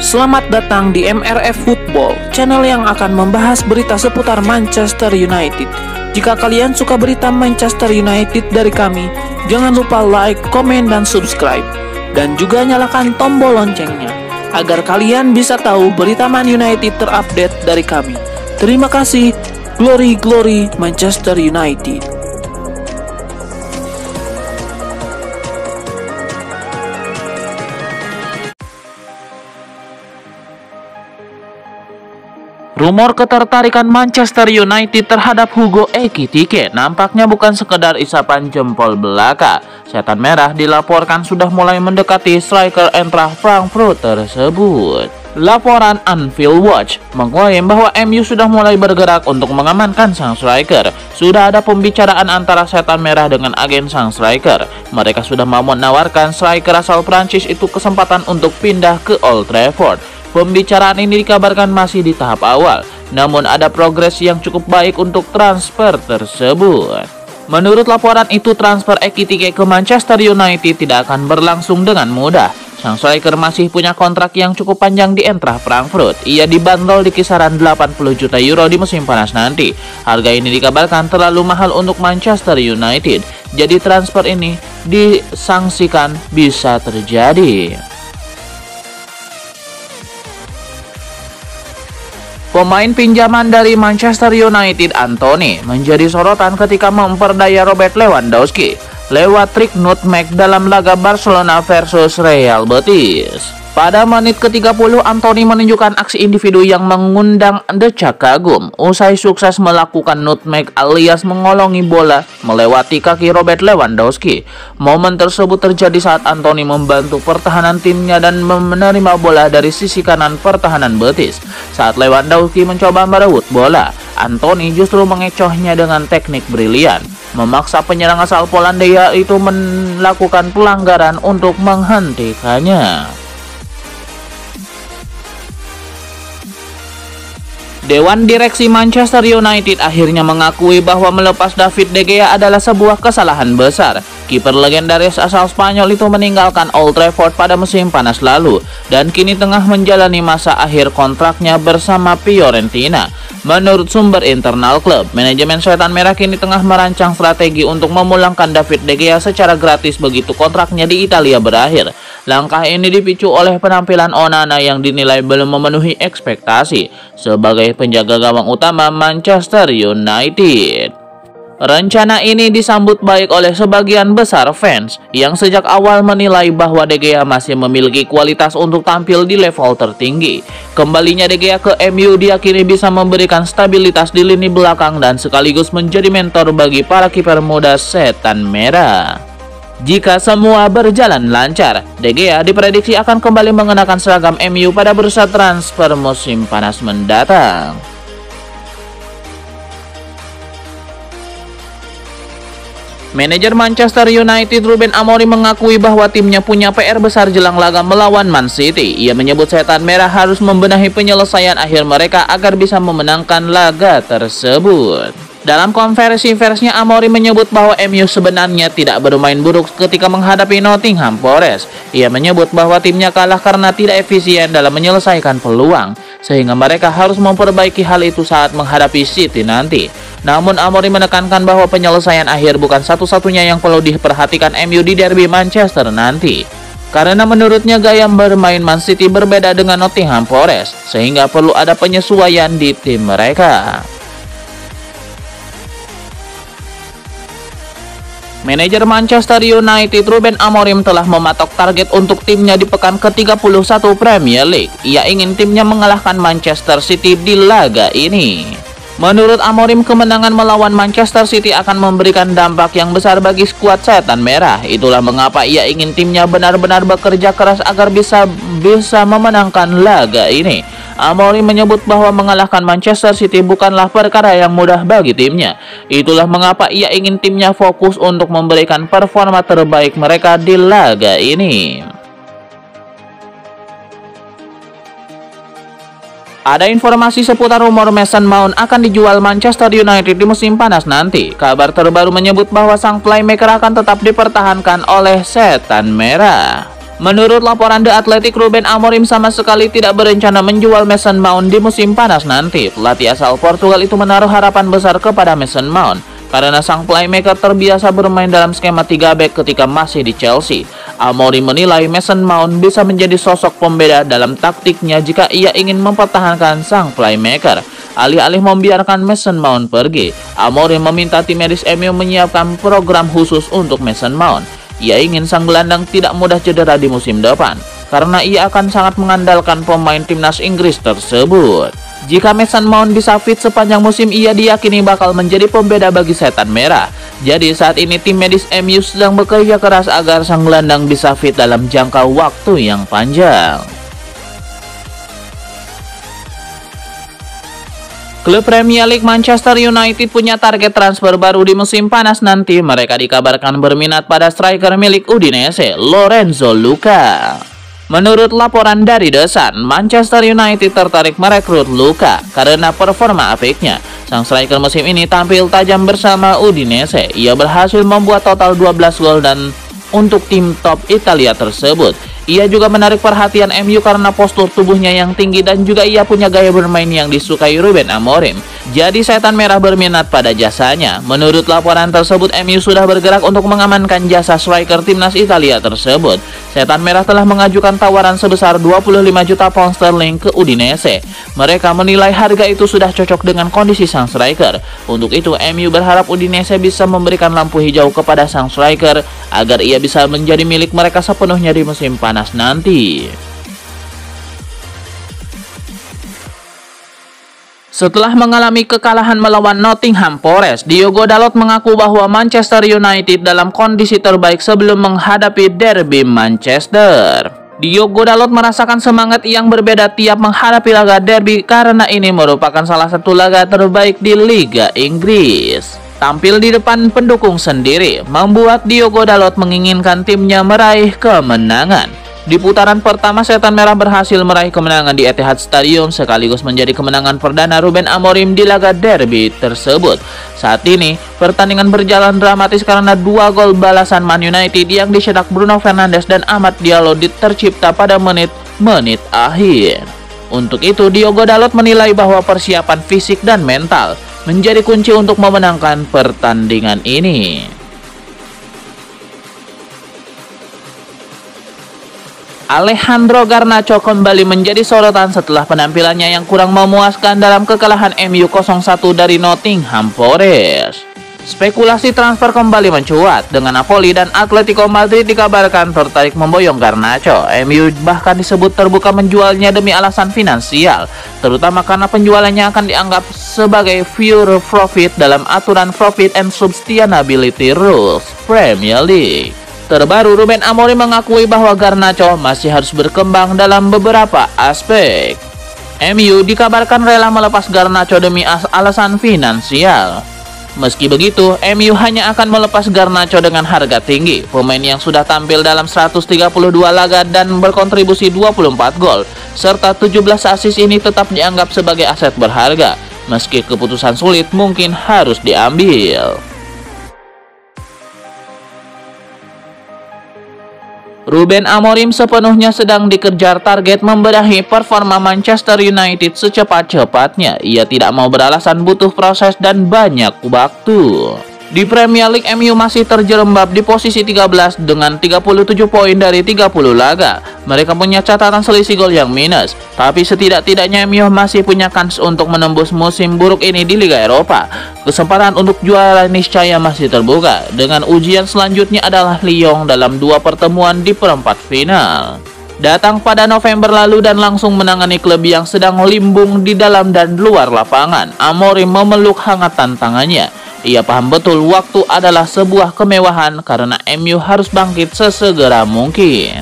Selamat datang di MRF Football, channel yang akan membahas berita seputar Manchester United. Jika kalian suka berita Manchester United dari kami, jangan lupa like, komen, dan subscribe. Dan juga nyalakan tombol loncengnya, agar kalian bisa tahu berita Man United terupdate dari kami. Terima kasih, Glory Glory Manchester United. Rumor ketertarikan Manchester United terhadap Hugo Ekitike nampaknya bukan sekedar isapan jempol belaka. Setan Merah dilaporkan sudah mulai mendekati striker Eintracht Frankfurt tersebut. Laporan Anfield Watch mengklaim bahwa MU sudah mulai bergerak untuk mengamankan sang striker. Sudah ada pembicaraan antara Setan Merah dengan agen sang striker. Mereka sudah mau menawarkan striker asal Prancis itu kesempatan untuk pindah ke Old Trafford. Pembicaraan ini dikabarkan masih di tahap awal, namun ada progres yang cukup baik untuk transfer tersebut. Menurut laporan itu, transfer Ekitike ke Manchester United tidak akan berlangsung dengan mudah. Sang striker masih punya kontrak yang cukup panjang di Eintracht Frankfurt. Ia dibanderol di kisaran 80 juta euro di musim panas nanti. Harga ini dikabarkan terlalu mahal untuk Manchester United, jadi transfer ini disangsikan bisa terjadi. Pemain pinjaman dari Manchester United Anthony menjadi sorotan ketika memperdaya Robert Lewandowski lewat trik nutmeg dalam laga Barcelona versus Real Betis. Pada menit ke-30, Anthony menunjukkan aksi individu yang mengundang decak kagum usai sukses melakukan nutmeg alias mengolongi bola melewati kaki Robert Lewandowski. Momen tersebut terjadi saat Anthony membantu pertahanan timnya dan menerima bola dari sisi kanan pertahanan Betis. Saat Lewandowski mencoba merebut bola, Anthony justru mengecohnya dengan teknik brilian, memaksa penyerang asal Polandia itu melakukan pelanggaran untuk menghentikannya. Dewan Direksi Manchester United akhirnya mengakui bahwa melepas David De Gea adalah sebuah kesalahan besar. Kiper legendaris asal Spanyol itu meninggalkan Old Trafford pada musim panas lalu dan kini tengah menjalani masa akhir kontraknya bersama Fiorentina. Menurut sumber internal klub, manajemen Setan Merah kini tengah merancang strategi untuk memulangkan David De Gea secara gratis begitu kontraknya di Italia berakhir. Langkah ini dipicu oleh penampilan Onana yang dinilai belum memenuhi ekspektasi sebagai penjaga gawang utama Manchester United. Rencana ini disambut baik oleh sebagian besar fans yang sejak awal menilai bahwa De Gea masih memiliki kualitas untuk tampil di level tertinggi. Kembalinya De Gea ke MU diyakini bisa memberikan stabilitas di lini belakang dan sekaligus menjadi mentor bagi para kiper muda Setan Merah. Jika semua berjalan lancar, De Gea diprediksi akan kembali mengenakan seragam MU pada bursa transfer musim panas mendatang. Manajer Manchester United Ruben Amorim mengakui bahwa timnya punya PR besar jelang laga melawan Man City. Ia menyebut Setan Merah harus membenahi penyelesaian akhir mereka agar bisa memenangkan laga tersebut. Dalam konferensi persnya, Amorim menyebut bahwa MU sebenarnya tidak bermain buruk ketika menghadapi Nottingham Forest. Ia menyebut bahwa timnya kalah karena tidak efisien dalam menyelesaikan peluang, sehingga mereka harus memperbaiki hal itu saat menghadapi City nanti. Namun Amorim menekankan bahwa penyelesaian akhir bukan satu-satunya yang perlu diperhatikan MU di derby Manchester nanti. Karena menurutnya gaya bermain Man City berbeda dengan Nottingham Forest, sehingga perlu ada penyesuaian di tim mereka. Manajer Manchester United Ruben Amorim telah mematok target untuk timnya di pekan ke-31 Premier League. Ia ingin timnya mengalahkan Manchester City di laga ini. Menurut Amorim, kemenangan melawan Manchester City akan memberikan dampak yang besar bagi skuad Setan Merah. Itulah mengapa ia ingin timnya benar-benar bekerja keras agar bisa memenangkan laga ini. Amorim menyebut bahwa mengalahkan Manchester City bukanlah perkara yang mudah bagi timnya. Itulah mengapa ia ingin timnya fokus untuk memberikan performa terbaik mereka di laga ini. Ada informasi seputar rumor Mason Mount akan dijual Manchester United di musim panas nanti. Kabar terbaru menyebut bahwa sang playmaker akan tetap dipertahankan oleh Setan Merah. Menurut laporan The Athletic, Ruben Amorim sama sekali tidak berencana menjual Mason Mount di musim panas nanti. Pelatih asal Portugal itu menaruh harapan besar kepada Mason Mount karena sang playmaker terbiasa bermain dalam skema 3 back ketika masih di Chelsea. Amorim menilai Mason Mount bisa menjadi sosok pembeda dalam taktiknya jika ia ingin mempertahankan sang playmaker. Alih-alih membiarkan Mason Mount pergi, Amorim meminta tim medis MU menyiapkan program khusus untuk Mason Mount. Ia ingin sang gelandang tidak mudah cedera di musim depan, karena ia akan sangat mengandalkan pemain timnas Inggris tersebut. Jika Mason Mount bisa fit sepanjang musim, ia diyakini bakal menjadi pembeda bagi setan merah. Jadi saat ini tim medis MU sedang bekerja keras agar sang gelandang bisa fit dalam jangka waktu yang panjang. Klub Premier League Manchester United punya target transfer baru di musim panas nanti. Mereka dikabarkan berminat pada striker milik Udinese, Lorenzo Luca. Menurut laporan dari The Sun, Manchester United tertarik merekrut Luca karena performa apiknya. Sang striker musim ini tampil tajam bersama Udinese. Ia berhasil membuat total 12 gol dan untuk tim top Italia tersebut. Ia juga menarik perhatian MU karena postur tubuhnya yang tinggi dan juga ia punya gaya bermain yang disukai Ruben Amorim. Jadi setan merah berminat pada jasanya. Menurut laporan tersebut, MU sudah bergerak untuk mengamankan jasa striker timnas Italia tersebut. Setan merah telah mengajukan tawaran sebesar 25 juta pound sterling ke Udinese. Mereka menilai harga itu sudah cocok dengan kondisi sang striker. Untuk itu, MU berharap Udinese bisa memberikan lampu hijau kepada sang striker agar ia bisa menjadi milik mereka sepenuhnya di musim panas nanti. Setelah mengalami kekalahan melawan Nottingham Forest, Diogo Dalot mengaku bahwa Manchester United dalam kondisi terbaik sebelum menghadapi derby Manchester. Diogo Dalot merasakan semangat yang berbeda tiap menghadapi laga derby karena ini merupakan salah satu laga terbaik di Liga Inggris. Tampil di depan pendukung sendiri membuat Diogo Dalot menginginkan timnya meraih kemenangan. Di putaran pertama, setan merah berhasil meraih kemenangan di Etihad Stadium sekaligus menjadi kemenangan perdana Ruben Amorim di laga derby tersebut. Saat ini, pertandingan berjalan dramatis karena 2 gol balasan Man United yang dicetak Bruno Fernandes dan Amad Diallo tercipta pada menit-menit akhir. Untuk itu, Diogo Dalot menilai bahwa persiapan fisik dan mental menjadi kunci untuk memenangkan pertandingan ini. Alejandro Garnacho kembali menjadi sorotan setelah penampilannya yang kurang memuaskan dalam kekalahan MU 0-1 dari Nottingham Forest. Spekulasi transfer kembali mencuat dengan Napoli dan Atletico Madrid dikabarkan tertarik memboyong Garnacho. MU bahkan disebut terbuka menjualnya demi alasan finansial, terutama karena penjualannya akan dianggap sebagai pure profit dalam aturan Profit and Sustainability Rules Premier League. Terbaru, Ruben Amorim mengakui bahwa Garnacho masih harus berkembang dalam beberapa aspek. MU dikabarkan rela melepas Garnacho demi alasan finansial. Meski begitu, MU hanya akan melepas Garnacho dengan harga tinggi. Pemain yang sudah tampil dalam 132 laga dan berkontribusi 24 gol, serta 17 assist ini tetap dianggap sebagai aset berharga. Meski keputusan sulit mungkin harus diambil. Ruben Amorim sepenuhnya sedang dikejar target membenahi performa Manchester United secepat-cepatnya. Ia tidak mau beralasan butuh proses dan banyak waktu. Di Premier League, MU masih terjerembab di posisi 13 dengan 37 poin dari 30 laga. Mereka punya catatan selisih gol yang minus, tapi setidak-tidaknya MU masih punya kans untuk menembus musim buruk ini di Liga Eropa. Kesempatan untuk juara niscaya masih terbuka, dengan ujian selanjutnya adalah Lyon dalam 2 pertemuan di perempat final. Datang pada November lalu dan langsung menangani klub yang sedang limbung di dalam dan luar lapangan. Amorim memeluk hangat tantangannya. Ia paham betul waktu adalah sebuah kemewahan karena MU harus bangkit sesegera mungkin.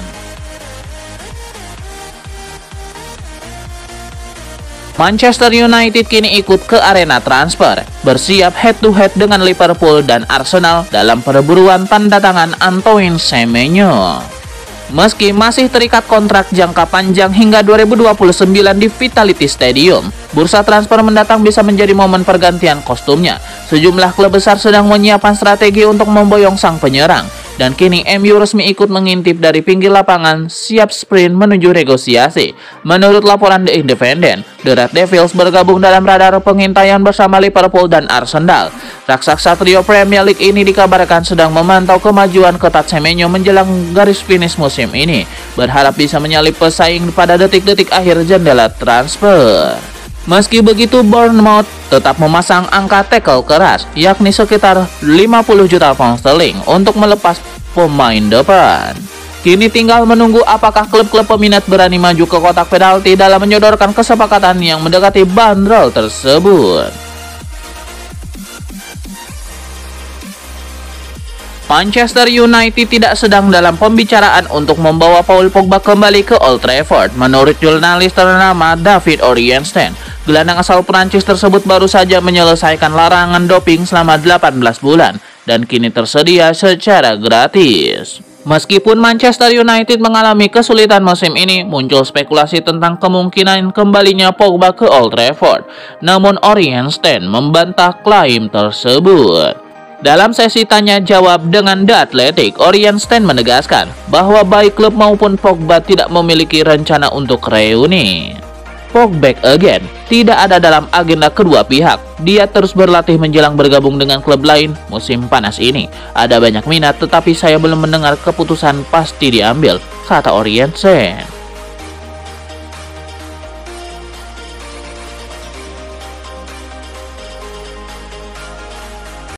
Manchester United kini ikut ke arena transfer, bersiap head-to-head dengan Liverpool dan Arsenal dalam perburuan tanda tangan Antoine Semenyo. Meski masih terikat kontrak jangka panjang hingga 2029 di Vitality Stadium, bursa transfer mendatang bisa menjadi momen pergantian kostumnya. Sejumlah klub besar sedang menyiapkan strategi untuk memboyong sang penyerang. Dan kini MU resmi ikut mengintip dari pinggir lapangan, siap sprint menuju negosiasi. Menurut laporan The Independent, The Red Devils bergabung dalam radar pengintaian bersama Liverpool dan Arsenal. Raksasa trio Premier League ini dikabarkan sedang memantau kemajuan ketat Semenyo menjelang garis finish musim ini, berharap bisa menyalip pesaing pada detik-detik akhir jendela transfer. Meski begitu, Bournemouth tetap memasang angka tackle keras, yakni sekitar 50 juta pound sterling untuk melepas pemain depan. Kini tinggal menunggu apakah klub-klub peminat berani maju ke kotak penalti dalam menyodorkan kesepakatan yang mendekati bandrol tersebut. Manchester United tidak sedang dalam pembicaraan untuk membawa Paul Pogba kembali ke Old Trafford. Menurut jurnalis ternama David Orienstein, gelandang asal Prancis tersebut baru saja menyelesaikan larangan doping selama 18 bulan dan kini tersedia secara gratis. Meskipun Manchester United mengalami kesulitan musim ini, muncul spekulasi tentang kemungkinan kembalinya Pogba ke Old Trafford. Namun Orienstein membantah klaim tersebut. Dalam sesi tanya jawab dengan The Athletic, Orienstein menegaskan bahwa baik klub maupun Pogba tidak memiliki rencana untuk reuni. Pogba again tidak ada dalam agenda kedua pihak. Dia terus berlatih menjelang bergabung dengan klub lain musim panas ini. Ada banyak minat, tetapi saya belum mendengar keputusan pasti diambil, kata Orienstein.